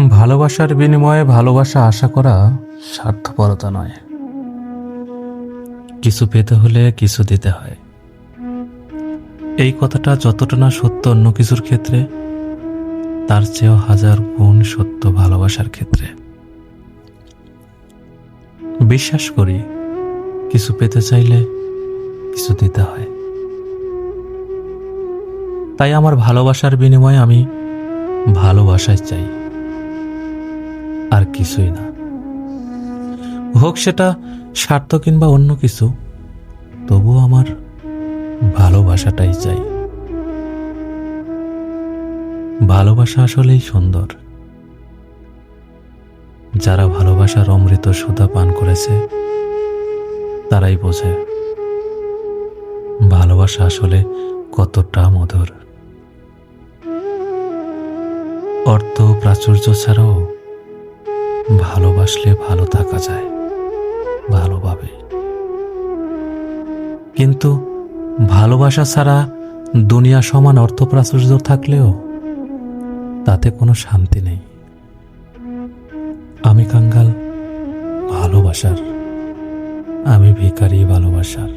ভালোবাসার বিনিময়ে ভালোবাসা আশা করা স্বার্থপরতা নয়। কিছু পেতে হলে কিছু দিতে হয়। এই কথাটা যতটা না সত্য অন্য কিছুর ক্ষেত্রে, তার চেয়েও হাজার গুণ সত্য ভালোবাসার ক্ষেত্রে। বিশ্বাস করি, কিছু পেতে চাইলে কিছু দিতে হয়। তাই আমার ভালোবাসার বিনিময়ে আমি ভালোবাসাই চাই, আর কিছুই না। হোক সেটা স্বার্থ কিংবা অন্য কিছু, তবুও আমার ভালোবাসাটাই চাই। ভালোবাসা আসলেই সুন্দর। যারা ভালোবাসার অমৃত সুধা পান করেছে তারাই বোঝে ভালোবাসা আসলে কতটা মধুর। অর্থ প্রাচুর্য ছাড়াও ভালোবাসলে ভালো থাকা যায় ভালোভাবে। কিন্তু ভালোবাসা ছাড়া দুনিয়া সমান অর্থ প্রাচুর্য থাকলেও তাতে কোনো শান্তি নেই। আমি কাঙ্গাল ভালোবাসার, আমি ভিখারি ভালোবাসার।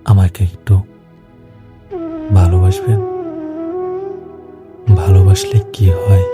আমাকে একটু ভালোবাসবেন? ভালোবাসলে কি হয়